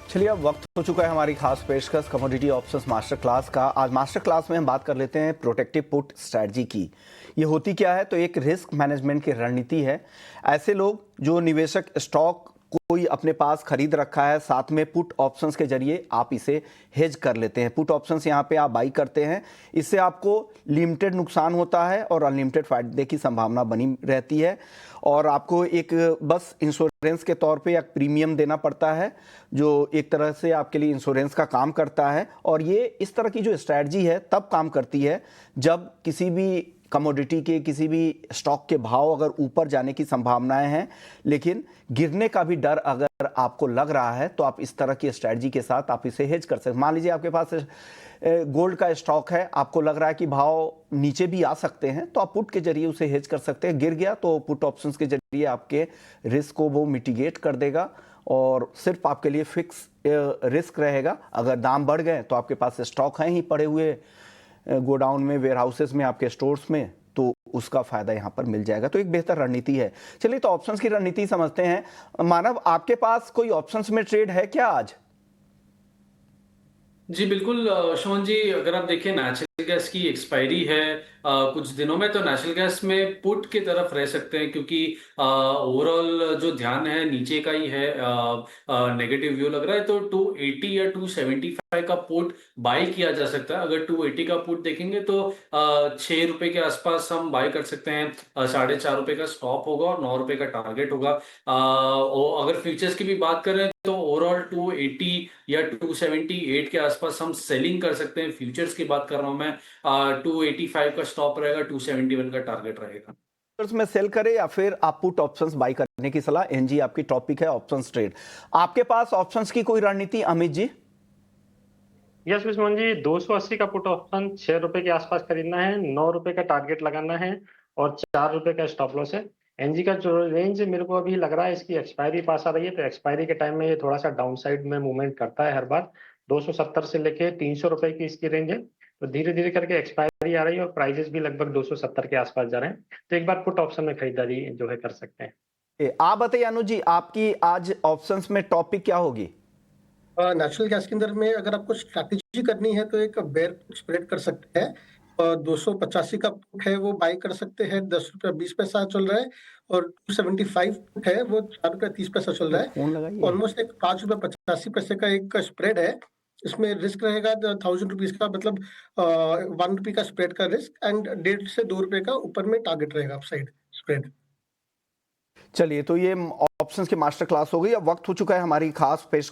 चलिए अब वक्त हो चुका है हमारी खास पेशकश कमोडिटी ऑप्शंस मास्टर क्लास का। आज मास्टर क्लास में हम बात कर लेते हैं प्रोटेक्टिव पुट स्ट्रैटेजी की। ये होती क्या है? तो एक रिस्क मैनेजमेंट की रणनीति है। ऐसे लोग जो निवेशक स्टॉक कोई अपने पास खरीद रखा है, साथ में पुट ऑप्शंस के जरिए आप इसे हेज कर लेते हैं। पुट ऑप्शंस यहाँ पे आप बाई करते हैं, इससे आपको लिमिटेड नुकसान होता है और अनलिमिटेड फायदे की संभावना बनी रहती है। और आपको एक बस इंश्योरेंस के तौर पे एक प्रीमियम देना पड़ता है, जो एक तरह से आपके लिए इंश्योरेंस का काम करता है। और ये इस तरह की जो स्ट्रैटेजी है तब काम करती है जब किसी भी कमोडिटी के, किसी भी स्टॉक के भाव अगर ऊपर जाने की संभावनाएं हैं लेकिन गिरने का भी डर अगर आपको लग रहा है, तो आप इस तरह की स्ट्रैटेजी के साथ आप इसे हेज कर सकते हैं। मान लीजिए आपके पास गोल्ड का स्टॉक है, आपको लग रहा है कि भाव नीचे भी आ सकते हैं, तो आप पुट के जरिए उसे हेज कर सकते हैं। गिर गया तो पुट ऑप्शंस के जरिए आपके रिस्क को वो मिटिगेट कर देगा और सिर्फ आपके लिए फिक्स रिस्क रहेगा। अगर दाम बढ़ गए तो आपके पास स्टॉक हैं ही पड़े हुए गोडाउन में, वेयर हाउसेस में, आपके स्टोर्स में, तो उसका फायदा यहां पर मिल जाएगा। तो एक बेहतर रणनीति है। चलिए तो ऑप्शंस की रणनीति समझते हैं। मानव, आपके पास कोई ऑप्शंस में ट्रेड है क्या आज? जी बिल्कुल शोन जी, अगर आप देखें नेचुरल गैस की एक्सपायरी है कुछ दिनों में, तो नेचुरल गैस में पुट की तरफ रह सकते हैं, क्योंकि ओवरऑल जो ध्यान है नीचे का ही है। नेगेटिव व्यू लग रहा है, तो 280 या 275 का पुट बाई किया जा सकता है। अगर 280 का पुट देखेंगे तो 6 रुपए के आसपास हम बाई कर सकते हैं। 4.5 रुपए का स्टॉप होगा और 9 रुपए का टारगेट होगा। और अगर फ्यूचर्स की भी बात करें तो ओवरऑल 280 या 278 के आसपास हम सेलिंग कर सकते हैं। फ्यूचर्स की बात कर रहा हूं मैं। 285 का स्टॉप रहेगा, 271 का टारगेट रहेगा। में सेल करें या फिर आप पुट ऑप्शंस बाई करने की सलाह। एनजी आपकी टॉपिक है ऑप्शंस ट्रेड। आपके पास ऑप्शंस की कोई रणनीति अमित जी? यस विस्मन जी, 280 का पुट ऑप्शन 6 रुपए के आसपास खरीदना है, 9 रुपए का टारगेट लगाना है और 4 रुपए का स्टॉप लॉस है। एनजी का जो रेंज मेरे को अभी लग रहा है, इसकी एक्सपायरी पास आ रही है, तो एक्सपायरी के टाइम में ये थोड़ा सा डाउन साइड में मूवमेंट करता है हर बार। 270 से लेके 300 रुपए की इसकी रेंज है। तो धीरे धीरे करके एक्सपायरी आ रही है और प्राइजेस भी लगभग 270 के आसपास जा रहे हैं। तो एक बार पुट ऑप्शन में खरीदारी जो है कर सकते हैं। आप बताइए अनुज जी, आपकी आज ऑप्शंस में टॉपिक क्या होगी? नेचुरल गैस के अंदर में अगर आपको स्ट्रैटेजी करनी है तो एक बेयर स्प्रेड कर सकते हैं। 285 का पुट है वो बाई कर सकते हैं, 10 रुपया 20 पैसा चल रहा है। और 275 पुट है वो 4 रुपया 30 पैसा चल रहा है। फोन लगाइए। ऑलमोस्ट एक 5 रुपया 85 पैसे का एक स्प्रेड है। इसमें रिस्क रहेगा 1000 रुपीज का, मतलब 1 रुपये का स्प्रेड का रिस्क, एंड 1.5 से 2 रुपए का ऊपर में टारगेट रहेगा अपसाइड स्प्रेड। चलिए तो ये ऑप्शंस की मास्टर क्लास हो गई। अब वक्त हो चुका है हमारी खास पेश